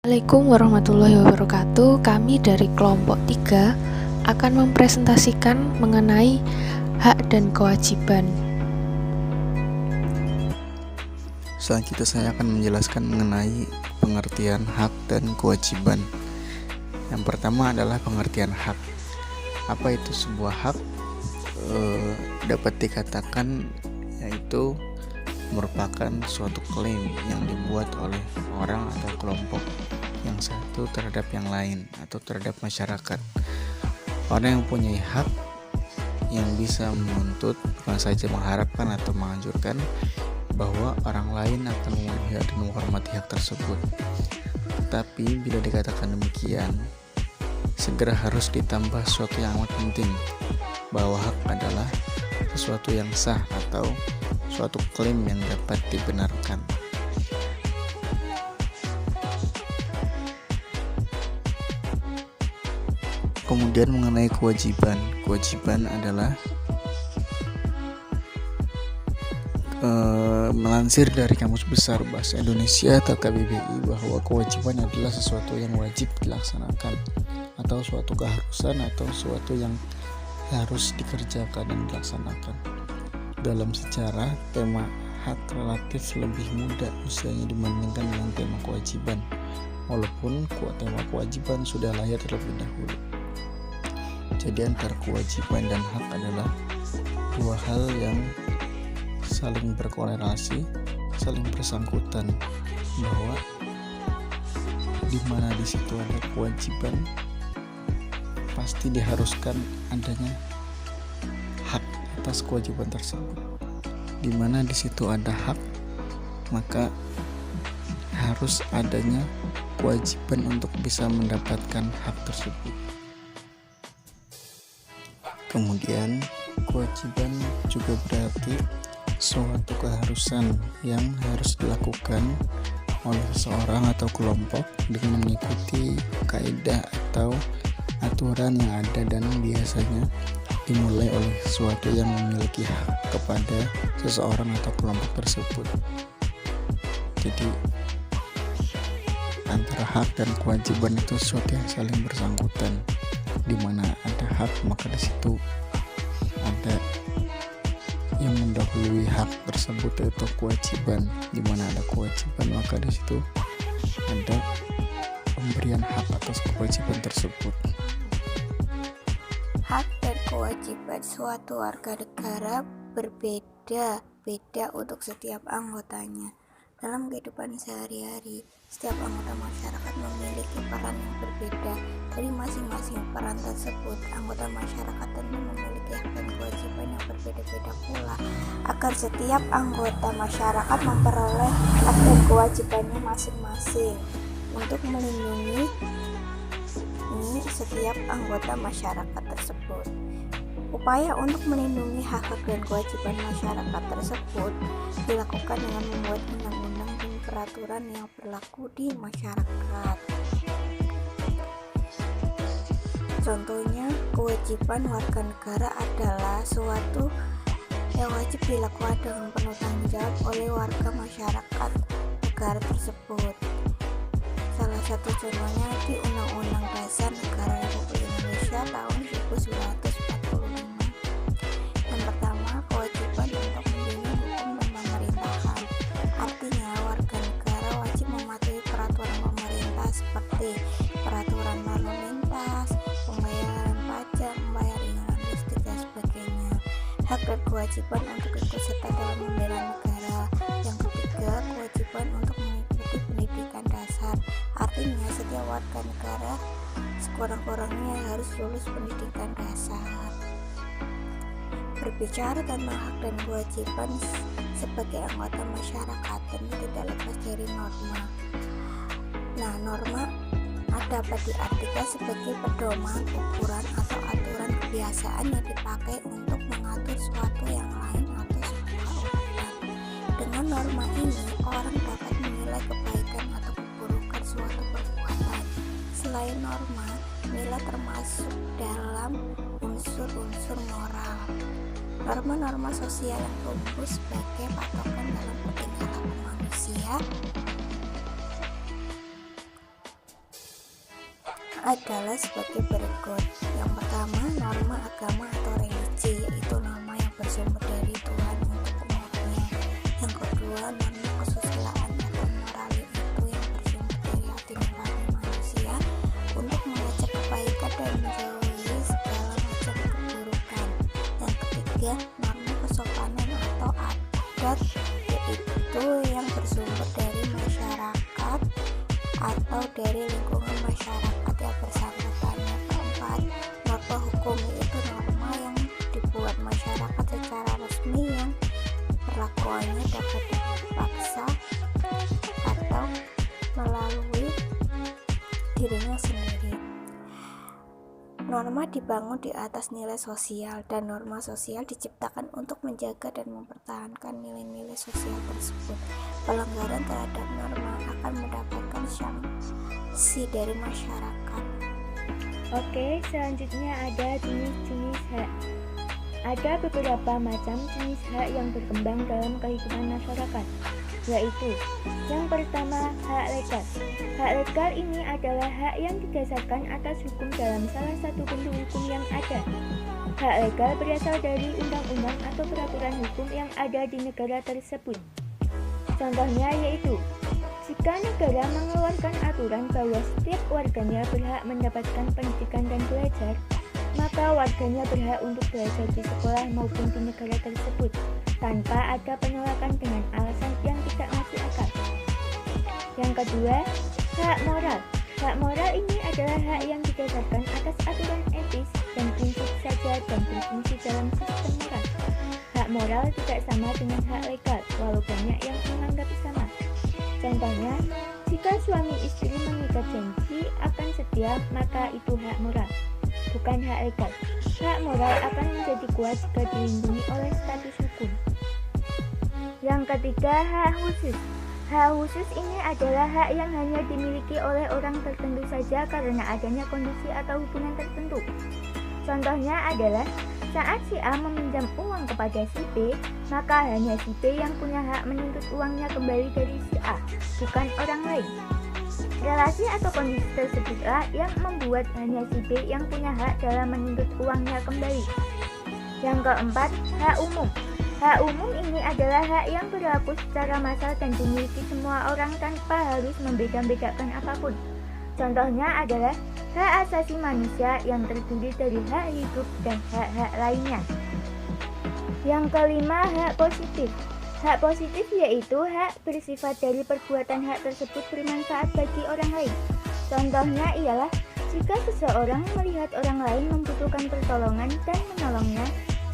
Assalamualaikum warahmatullahi wabarakatuh. Kami dari kelompok 3 akan mempresentasikan mengenai hak dan kewajiban. Selanjutnya saya akan menjelaskan mengenai pengertian hak dan kewajiban. Yang pertama adalah pengertian hak. Apa itu sebuah hak? Dapat dikatakan yaitu merupakan suatu klaim yang dibuat oleh orang atau kelompok yang satu terhadap yang lain atau terhadap masyarakat. Orang yang mempunyai hak yang bisa menuntut, bukan saja mengharapkan atau menganjurkan bahwa orang lain akan memenuhi dan menghormati hak tersebut. Tetapi bila dikatakan demikian, segera harus ditambah sesuatu yang amat penting, bahwa hak adalah sesuatu yang sah atau suatu klaim yang dapat dibenarkan. Kemudian mengenai kewajiban. Kewajiban adalah melansir dari Kamus Besar Bahasa Indonesia atau KBBI bahwa kewajiban adalah sesuatu yang wajib dilaksanakan atau suatu keharusan atau sesuatu yang harus dikerjakan dan dilaksanakan. Dalam sejarah, tema hak relatif lebih muda usianya dibandingkan dengan tema kewajiban, walaupun tema kewajiban sudah lahir terlebih dahulu. Jadi antara kewajiban dan hak adalah dua hal yang saling berkorelasi, saling bersangkutan, bahwa di mana di situ ada kewajiban pasti diharuskan adanya hak atas kewajiban tersebut. Di mana di situ ada hak, maka harus adanya kewajiban untuk bisa mendapatkan hak tersebut. Kemudian kewajiban juga berarti suatu keharusan yang harus dilakukan oleh seseorang atau kelompok dengan mengikuti kaidah atau aturan yang ada dan biasanya dimulai oleh sesuatu yang memiliki hak kepada seseorang atau kelompok tersebut. Jadi antara hak dan kewajiban itu sesuatu yang saling bersangkutan. Di mana ada hak, maka di situ ada yang mendahului hak tersebut, yaitu kewajiban. Di mana ada kewajiban, maka di situ ada pemberian hak atas kewajiban tersebut. Hak dan kewajiban suatu warga negara berbeda-beda untuk setiap anggotanya. Dalam kehidupan sehari-hari, setiap anggota masyarakat memiliki peran yang berbeda. Dari masing-masing peran tersebut, anggota masyarakat tentu memiliki hak dan kewajiban yang berbeda-beda pula. Agar setiap anggota masyarakat memperoleh hak dan kewajibannya masing-masing untuk melindungi setiap anggota masyarakat tersebut. Upaya untuk melindungi hak dan kewajiban masyarakat tersebut dilakukan dengan membuat undang-undang dan peraturan yang berlaku di masyarakat. Contohnya, kewajiban warga negara adalah suatu yang wajib dilakukan dengan penuh tanggung jawab oleh warga masyarakat negara tersebut. Salah satu contohnya di Undang-Undang Dasar Negara Republik Indonesia tahun 1945. Yang pertama, kewajiban untuk membina hukum dan pemerintahan. Artinya, warga negara wajib mematuhi peraturan pemerintah seperti peraturan lalu lintas, pembayaran pajak, membayar iuran listrik, dan sebagainya. Hak dan kewajiban untuk ikut serta dalam membela negara. Yang ketiga, kewajiban untuk mengikuti pendidikan dasar. Artinya, setiap warga negara sekurang-kurangnya harus lulus pendidikan dasar. Berbicara tentang hak dan kewajiban sebagai anggota masyarakat tentu tidak lepas dari norma. Nah, norma dapat diartikan sebagai pedoman, ukuran, atau aturan kebiasaan yang dipakai untuk mengatur suatu yang lain atau sebuah urutan. Dengan norma ini, orang dapat menilai kebaikan atau keburukan suatu perbuatan. Selain norma, nilai termasuk dalam unsur-unsur moral. Norma-norma sosial yang tumbuh sebagai patokan dalam pertingkatan manusia adalah sebagai berikut. Yang pertama, norma agama atau religi, yaitu norma yang bersumber dari Tuhan untuk umatnya. Yang kedua, norma kesusilaan atau moral, yaitu yang bersumber dari hati nurani manusia untuk mengajak kebaikan dan menjauhi segala macam keburukan. Yang ketiga, norma kesopanan atau adat, yaitu yang bersumber dari masyarakat atau dari lingkungan masyarakat yang bersangkutan. Yang keempat, norma hukum, yaitu norma yang dibuat masyarakat secara resmi yang perlakuannya dapat dipaksa atau melalui dirinya sendiri. Norma dibangun di atas nilai sosial, dan norma sosial diciptakan untuk menjaga dan mempertahankan nilai-nilai sosial tersebut. Pelanggaran terhadap norma akan mendapatkan sanksi dari masyarakat. Oke, selanjutnya ada jenis-jenis hak. Ada beberapa macam jenis hak yang berkembang dalam kehidupan masyarakat, yaitu yang pertama, hak legal. Hak legal ini adalah hak yang didasarkan atas hukum dalam salah satu bentuk hukum yang ada. Hak legal berasal dari undang-undang atau peraturan hukum yang ada di negara tersebut. Contohnya yaitu, jika negara mengeluarkan aturan bahwa setiap warganya berhak mendapatkan pendidikan dan belajar, maka warganya berhak untuk belajar di sekolah maupun di negara tersebut tanpa ada penolakan dengan alasan yang tidak masuk akal. Yang kedua, hak moral. Hak moral ini adalah hak yang didasarkan atas aturan etis dan prinsip saja dan berfungsi dalam sistem moral. Hak moral tidak sama dengan hak legal, walau banyak yang menganggap sama. Contohnya, jika suami istri mengikat janji akan setia, maka itu hak moral, bukan hak legal. Hak moral akan menjadi kuat jika dilindungi oleh status hukum. Yang ketiga, hak khusus. Hak khusus ini adalah hak yang hanya dimiliki oleh orang tertentu saja karena adanya kondisi atau hubungan tertentu. Contohnya adalah saat si A meminjam uang kepada si B, maka hanya si B yang punya hak menuntut uangnya kembali dari si A, bukan orang lain. Relasi atau kondisi tersebutlah yang membuat hanya si B yang punya hak dalam menuntut uangnya kembali. Yang keempat, hak umum. Hak umum ini adalah hak yang berlaku secara massal dan dimiliki semua orang tanpa harus membeda-bedakan apapun. Contohnya adalah hak asasi manusia yang terdiri dari hak hidup dan hak-hak lainnya. Yang kelima, hak positif. Hak positif yaitu hak bersifat dari perbuatan hak tersebut bermanfaat bagi orang lain. Contohnya ialah jika seseorang melihat orang lain membutuhkan pertolongan dan menolongnya,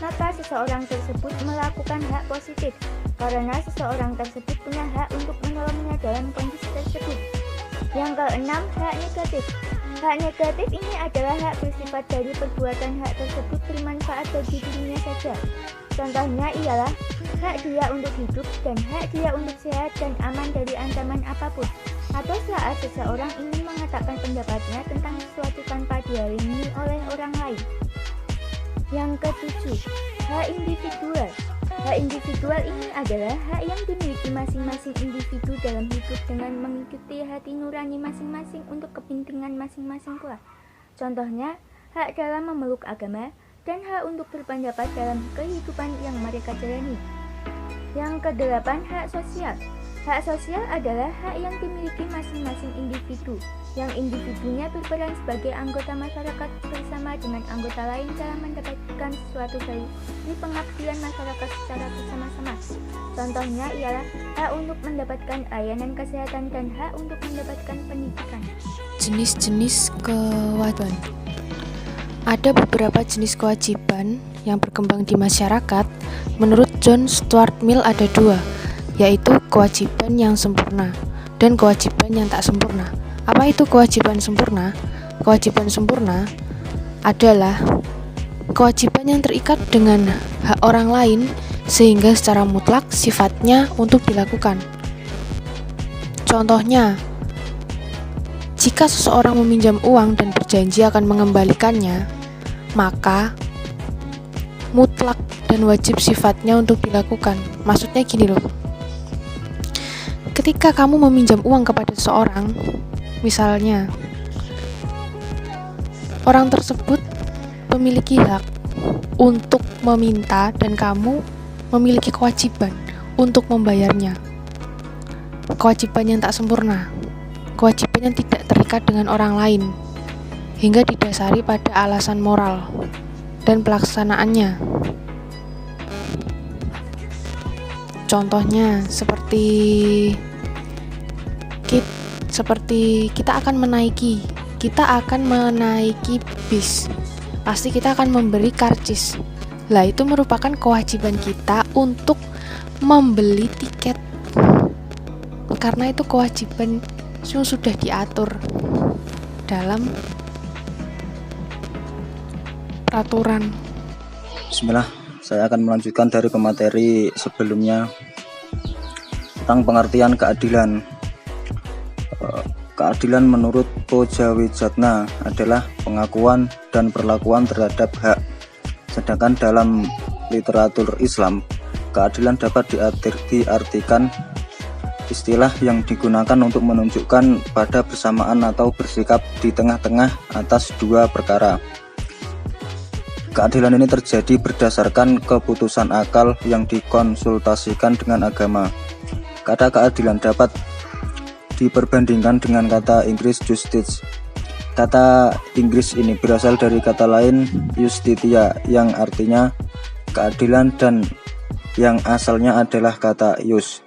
maka seseorang tersebut melakukan hak positif karena seseorang tersebut punya hak untuk menolongnya dalam kondisi tersebut. Yang keenam, hak negatif. Hak negatif ini adalah hak bersifat dari perbuatan hak tersebut bermanfaat bagi dirinya saja. Contohnya ialah hak dia untuk hidup dan hak dia untuk sehat dan aman dari ancaman apapun, atau saat seseorang ingin mengatakan pendapatnya tentang sesuatu tanpa dihalangi oleh orang lain. Yang ketujuh, hak individual. Hak individual ini adalah hak yang dimiliki masing-masing individu dalam hidup dengan mengikuti hati nurani masing-masing untuk kepentingan masing-masing pula. Contohnya, hak dalam memeluk agama dan hak untuk berpendapat dalam kehidupan yang mereka jalani. Yang kedelapan, hak sosial. Hak sosial adalah hak yang dimiliki masing-masing individu, yang individunya berperan sebagai anggota masyarakat bersama dengan anggota lain dalam mendapatkan sesuatu dari pengabdian masyarakat secara bersama-sama. Contohnya ialah hak untuk mendapatkan layanan kesehatan dan hak untuk mendapatkan pendidikan. Jenis-jenis kewajiban. Ada beberapa jenis kewajiban yang berkembang di masyarakat. Menurut John Stuart Mill ada dua, yaitu kewajiban yang sempurna dan kewajiban yang tak sempurna. Apa itu kewajiban sempurna? Kewajiban sempurna adalah kewajiban yang terikat dengan hak orang lain sehingga secara mutlak sifatnya untuk dilakukan. Contohnya, jika seseorang meminjam uang dan berjanji akan mengembalikannya, maka mutlak dan wajib sifatnya untuk dilakukan. Maksudnya gini loh. Ketika kamu meminjam uang kepada seseorang, misalnya orang tersebut memiliki hak untuk meminta dan kamu memiliki kewajiban untuk membayarnya. Kewajiban yang tak sempurna, kewajiban yang tidak terikat dengan orang lain, hingga didasari pada alasan moral dan pelaksanaannya. Contohnya seperti kita akan menaiki bis, pasti kita akan memberi karcis. Lah itu merupakan kewajiban kita untuk membeli tiket, karena itu kewajiban yang sudah diatur dalam peraturan. Bismillah, saya akan melanjutkan dari pemateri sebelumnya tentang pengertian keadilan. Keadilan menurut Pojawijatna adalah pengakuan dan perlakuan terhadap hak. Sedangkan dalam literatur Islam, keadilan dapat diartikan istilah yang digunakan untuk menunjukkan pada bersamaan atau bersikap di tengah-tengah atas dua perkara. Keadilan ini terjadi berdasarkan keputusan akal yang dikonsultasikan dengan agama. Kata keadilan dapat diperbandingkan dengan kata Inggris justice. Kata Inggris ini berasal dari kata lain justitia yang artinya keadilan dan yang asalnya adalah kata ius.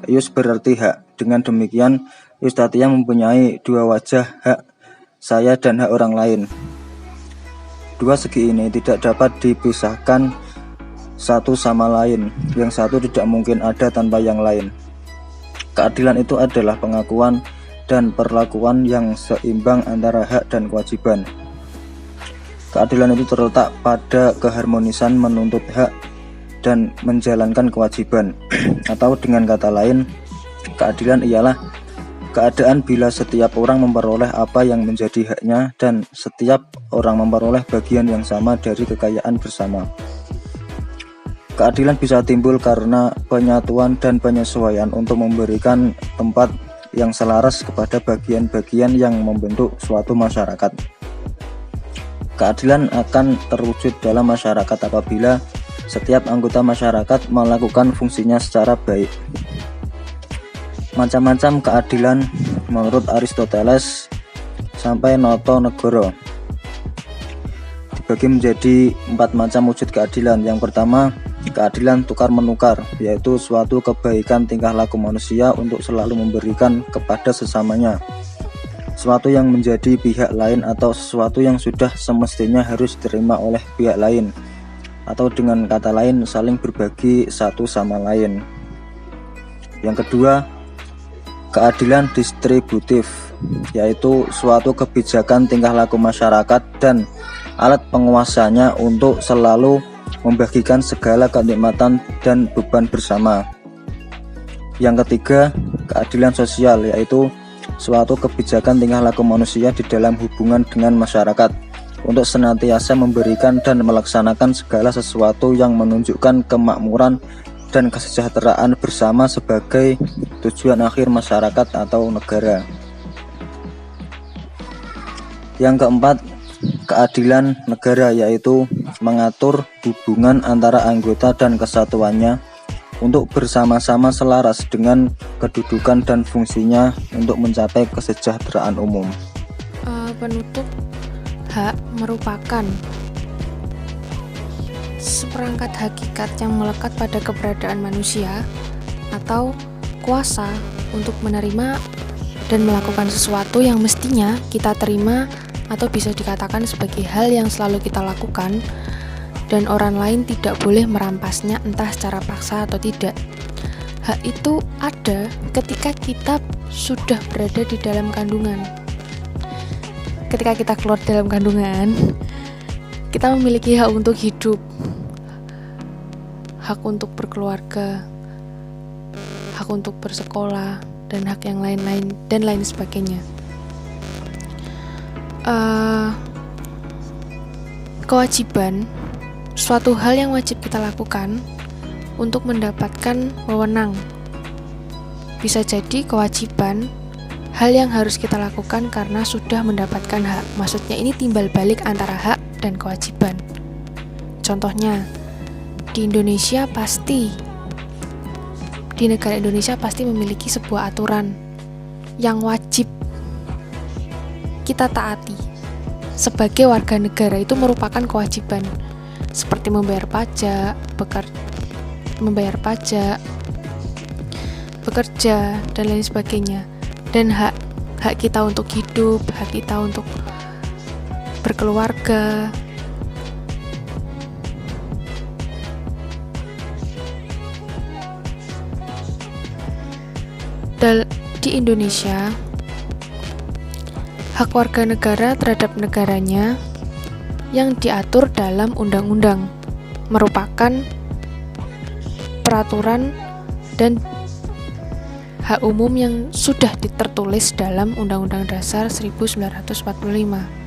Ius berarti hak. Dengan demikian, justitia mempunyai dua wajah, hak saya dan hak orang lain. Dua segi ini tidak dapat dipisahkan satu sama lain. Yang satu tidak mungkin ada tanpa yang lain. Keadilan itu adalah pengakuan dan perlakuan yang seimbang antara hak dan kewajiban. Keadilan itu terletak pada keharmonisan menuntut hak dan menjalankan kewajiban. Atau dengan kata lain, keadilan ialah keadaan bila setiap orang memperoleh apa yang menjadi haknya dan setiap orang memperoleh bagian yang sama dari kekayaan bersama. Keadilan bisa timbul karena penyatuan dan penyesuaian untuk memberikan tempat yang selaras kepada bagian-bagian yang membentuk suatu masyarakat. Keadilan akan terwujud dalam masyarakat apabila setiap anggota masyarakat melakukan fungsinya secara baik. Macam-macam keadilan menurut Aristoteles sampai Noto Negoro dibagi menjadi 4 macam wujud keadilan. Yang pertama, keadilan tukar-menukar, yaitu suatu kebaikan tingkah laku manusia untuk selalu memberikan kepada sesamanya sesuatu yang menjadi pihak lain atau sesuatu yang sudah semestinya harus diterima oleh pihak lain, atau dengan kata lain saling berbagi satu sama lain. Yang kedua, keadilan distributif, yaitu suatu kebijakan tingkah laku masyarakat dan alat penguasanya untuk selalu membagikan segala kenikmatan dan beban bersama. Yang ketiga, keadilan sosial, yaitu suatu kebijakan tingkah laku manusia di dalam hubungan dengan masyarakat untuk senantiasa memberikan dan melaksanakan segala sesuatu yang menunjukkan kemakmuran dan kesejahteraan bersama sebagai tujuan akhir masyarakat atau negara. Yang keempat, keadilan negara, yaitu mengatur hubungan antara anggota dan kesatuannya untuk bersama-sama selaras dengan kedudukan dan fungsinya untuk mencapai kesejahteraan umum. Penutup, hak merupakan seperangkat hakikat yang melekat pada keberadaan manusia atau kuasa untuk menerima dan melakukan sesuatu yang mestinya kita terima atau bisa dikatakan sebagai hal yang selalu kita lakukan dan orang lain tidak boleh merampasnya entah secara paksa atau tidak. Hak itu ada ketika kita sudah berada di dalam kandungan. Ketika kita keluar dalam kandungan, kita memiliki hak untuk hidup, hak untuk berkeluarga, hak untuk bersekolah, dan hak yang lain-lain dan lain sebagainya. Kewajiban, suatu hal yang wajib kita lakukan untuk mendapatkan wewenang. Bisa jadi kewajiban hal yang harus kita lakukan karena sudah mendapatkan hak. Maksudnya ini timbal balik antara hak dan kewajiban. Contohnya, di negara Indonesia pasti memiliki sebuah aturan yang wajib kita taati. Sebagai warga negara itu merupakan kewajiban, seperti membayar pajak, bekerja, dan lain sebagainya. Dan hak kita untuk hidup, hak kita untuk berkeluarga. Di Indonesia, hak warga negara terhadap negaranya yang diatur dalam undang-undang merupakan peraturan dan hak umum yang sudah tertulis dalam Undang-Undang Dasar 1945.